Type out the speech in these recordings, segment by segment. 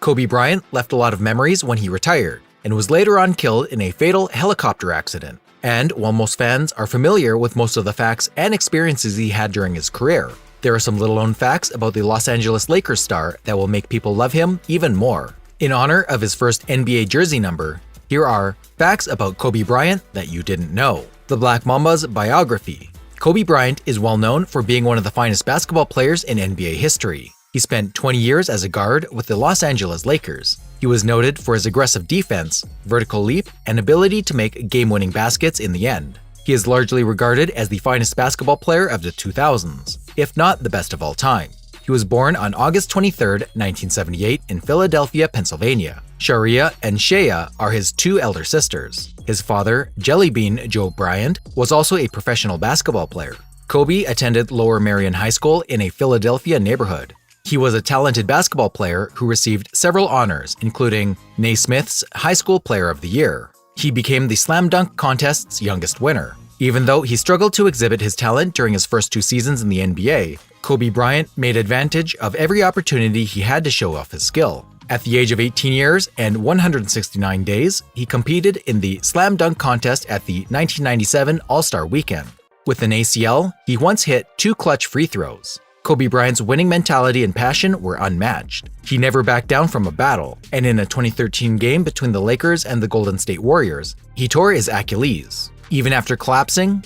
Kobe Bryant left a lot of memories when he retired and was later on killed in a fatal helicopter accident. And while most fans are familiar with most of the facts and experiences he had during his career, there are some little-known facts about the Los Angeles Lakers star that will make people love him even more. In honor of his first NBA jersey number, here are facts about Kobe Bryant that you didn't know. The Black Mamba's biography. Kobe Bryant is well known for being one of the finest basketball players in NBA history. He spent 20 years as a guard with the Los Angeles Lakers. He was noted for his aggressive defense, vertical leap, and ability to make game-winning baskets in the end. He is largely regarded as the finest basketball player of the 2000s, if not the best of all time. He was born on August 23, 1978 in Philadelphia, Pennsylvania. Sharia and Shea are his two elder sisters. His father, Jellybean Joe Bryant, was also a professional basketball player. Kobe attended Lower Merion High School in a Philadelphia neighborhood. He was a talented basketball player who received several honors, including Naismith's High School Player of the Year. He became the Slam Dunk Contest's youngest winner. Even though he struggled to exhibit his talent during his first 2 seasons in the NBA, Kobe Bryant made advantage of every opportunity he had to show off his skill. At the age of 18 years and 169 days, he competed in the Slam Dunk Contest at the 1997 All-Star Weekend. With an ACL, he once hit 2 clutch free throws. Kobe Bryant's winning mentality and passion were unmatched. He never backed down from a battle, and in a 2013 game between the Lakers and the Golden State Warriors, he tore his Achilles. Even after collapsing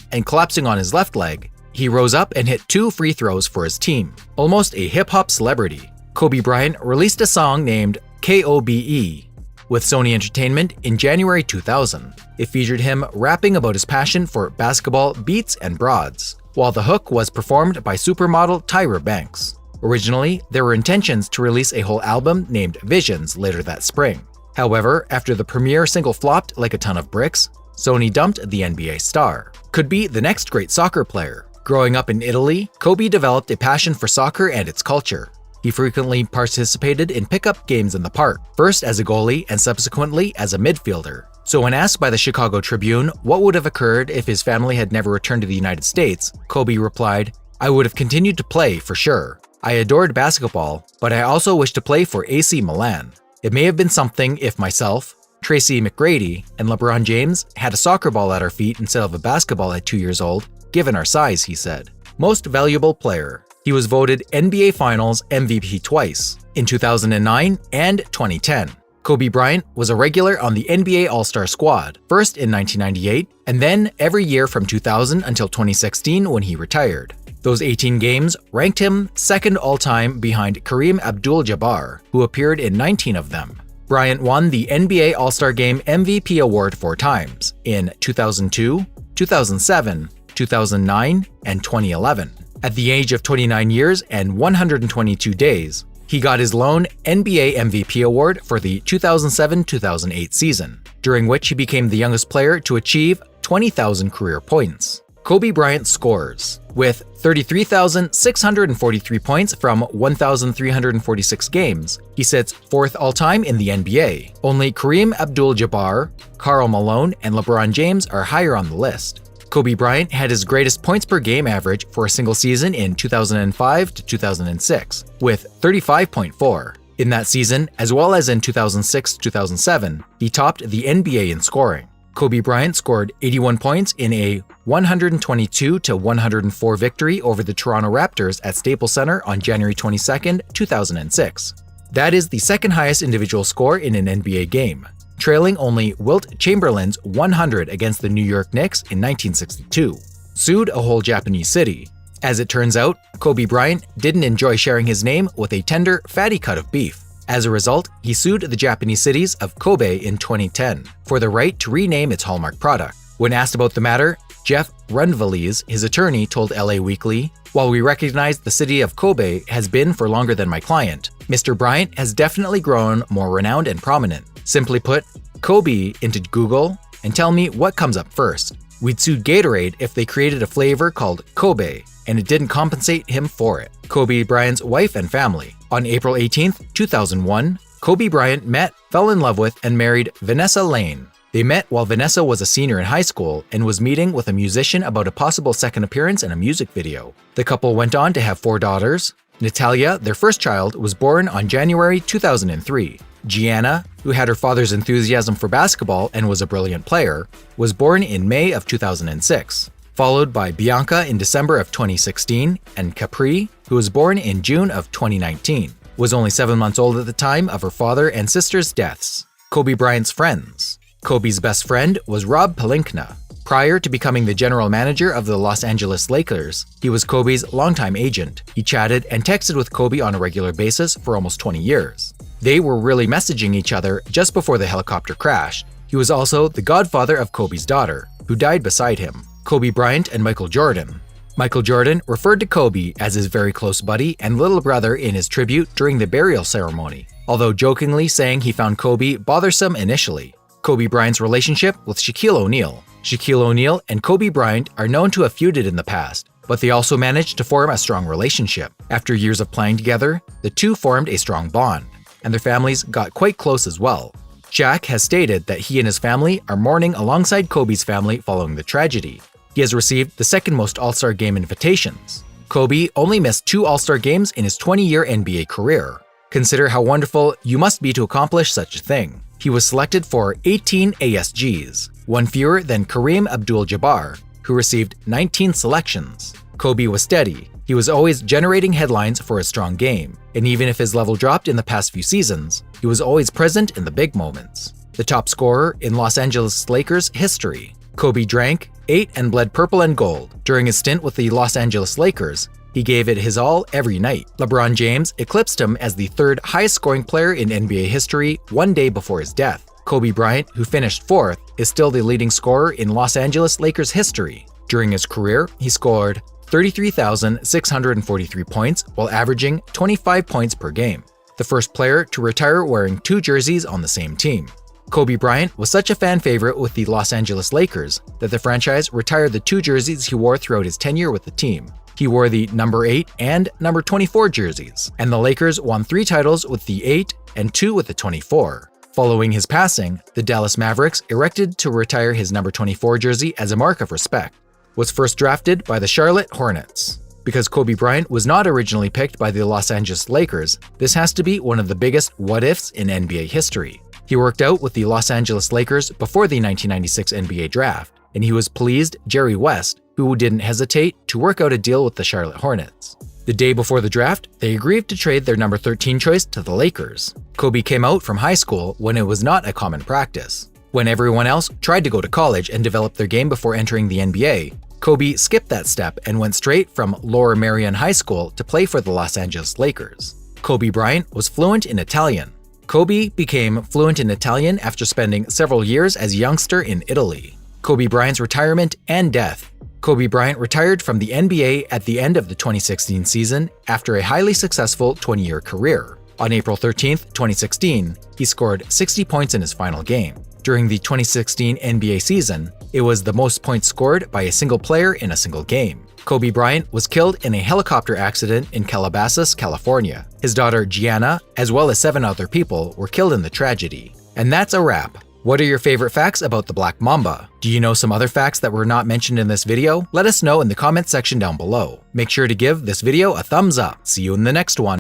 on his left leg, he rose up and hit 2 free throws for his team. Almost a hip-hop celebrity, Kobe Bryant released a song named KOBE with Sony Entertainment in January 2000. It featured him rapping about his passion for basketball, beats, and broads, while the hook was performed by supermodel Tyra Banks. Originally, there were intentions to release a whole album named Visions later that spring. However, after the premiere single flopped like a ton of bricks, Sony dumped the NBA star. Could be the next great soccer player. Growing up in Italy, Kobe developed a passion for soccer and its culture. He frequently participated in pickup games in the park, first as a goalie and subsequently as a midfielder. So when asked by the Chicago Tribune what would have occurred if his family had never returned to the United States, Kobe replied, "I would have continued to play for sure. I adored basketball, but I also wished to play for AC Milan. It may have been something if myself, Tracy McGrady, and LeBron James had a soccer ball at our feet instead of a basketball at 2 years old, given our size," he said. Most valuable player. He was voted NBA Finals MVP twice, in 2009 and 2010. Kobe Bryant was a regular on the NBA All-Star squad, first in 1998, and then every year from 2000 until 2016 when he retired. Those 18 games ranked him second all-time behind Kareem Abdul-Jabbar, who appeared in 19 of them. Bryant won the NBA All-Star Game MVP award 4 times, in 2002, 2007, 2009, and 2011. At the age of 29 years and 122 days, he got his lone NBA MVP award for the 2007-2008 season, during which he became the youngest player to achieve 20,000 career points. Kobe Bryant scores. With 33,643 points from 1,346 games, he sits 4th all-time in the NBA. Only Kareem Abdul-Jabbar, Karl Malone, and LeBron James are higher on the list. Kobe Bryant had his greatest points per game average for a single season in 2005 to 2006, with 35.4. In that season, as well as in 2006-2007, he topped the NBA in scoring. Kobe Bryant scored 81 points in a 122-104 victory over the Toronto Raptors at Staples Center on January 22, 2006. That is the second highest individual score in an NBA game, trailing only Wilt Chamberlain's 100 against the New York Knicks in 1962. Sued a whole Japanese city. As it turns out, Kobe Bryant didn't enjoy sharing his name with a tender, fatty cut of beef. As a result, he sued the Japanese cities of Kobe in 2010 for the right to rename its hallmark product. When asked about the matter, Jeff Rundvalies, his attorney, told LA Weekly, "While we recognize the city of Kobe has been for longer than my client, Mr. Bryant has definitely grown more renowned and prominent. Simply put, Kobe into Google and tell me what comes up first. We'd sue Gatorade if they created a flavor called Kobe, and it didn't compensate him for it." Kobe Bryant's wife and family. On April 18, 2001, Kobe Bryant met, fell in love with, and married Vanessa Lane. They met while Vanessa was a senior in high school and was meeting with a musician about a possible second appearance in a music video. The couple went on to have 4 daughters, Natalia, their first child, was born on January 2003. Gianna, who had her father's enthusiasm for basketball and was a brilliant player, was born in May of 2006, followed by Bianca in December of 2016, and Capri, who was born in June of 2019, was only 7 months old at the time of her father and sister's deaths. Kobe Bryant's friends. Kobe's best friend was Rob Pelinka. Prior to becoming the general manager of the Los Angeles Lakers, he was Kobe's longtime agent. He chatted and texted with Kobe on a regular basis for almost 20 years. They were really messaging each other just before the helicopter crashed. He was also the godfather of Kobe's daughter, who died beside him. Kobe Bryant and Michael Jordan. Michael Jordan referred to Kobe as his very close buddy and little brother in his tribute during the burial ceremony, although jokingly saying he found Kobe bothersome initially. Kobe Bryant's relationship with Shaquille O'Neal. Shaquille O'Neal and Kobe Bryant are known to have feuded in the past, but they also managed to form a strong relationship. After years of playing together, the two formed a strong bond, and their families got quite close as well. Shaq has stated that he and his family are mourning alongside Kobe's family following the tragedy. He has received the second most All-Star Game invitations. Kobe only missed 2 All-Star games in his 20-year NBA career. Consider how wonderful you must be to accomplish such a thing. He was selected for 18 ASGs, one fewer than Kareem Abdul-Jabbar, who received 19 selections. Kobe was steady. He was always generating headlines for his strong game, and even if his level dropped in the past few seasons, he was always present in the big moments. The top scorer in Los Angeles Lakers history. Kobe drank, ate, and bled purple and gold. During his stint with the Los Angeles Lakers, he gave it his all every night. LeBron James eclipsed him as the 3rd highest scoring player in NBA history one day before his death. Kobe Bryant, who finished 4th, is still the leading scorer in Los Angeles Lakers history. During his career, he scored 33,643 points while averaging 25 points per game. The first player to retire wearing 2 jerseys on the same team. Kobe Bryant was such a fan favorite with the Los Angeles Lakers that the franchise retired the 2 jerseys he wore throughout his tenure with the team. He wore the number 8 and number 24 jerseys, and the Lakers won 3 titles with the 8 and 2 with the 24. Following his passing, the Dallas Mavericks erected to retire his number 24 jersey as a mark of respect. Was first drafted by the Charlotte Hornets. Because Kobe Bryant was not originally picked by the Los Angeles Lakers, this has to be one of the biggest what-ifs in NBA history. He worked out with the Los Angeles Lakers before the 1996 NBA draft, and he was pleased Jerry West, who didn't hesitate to work out a deal with the Charlotte Hornets. The day before the draft, they agreed to trade their number 13 choice to the Lakers. Kobe came out from high school when it was not a common practice. When everyone else tried to go to college and develop their game before entering the NBA, Kobe skipped that step and went straight from Lower Merion High School to play for the Los Angeles Lakers. Kobe Bryant was fluent in Italian. Kobe became fluent in Italian after spending several years as a youngster in Italy. Kobe Bryant's retirement and death. Kobe Bryant retired from the NBA at the end of the 2016 season after a highly successful 20-year career. On April 13, 2016, he scored 60 points in his final game. During the 2016 NBA season, it was the most points scored by a single player in a single game. Kobe Bryant was killed in a helicopter accident in Calabasas, California. His daughter Gianna, as well as 7 other people, were killed in the tragedy. And that's a wrap. What are your favorite facts about the Black Mamba? Do you know some other facts that were not mentioned in this video? Let us know in the comment section down below. Make sure to give this video a thumbs up. See you in the next one.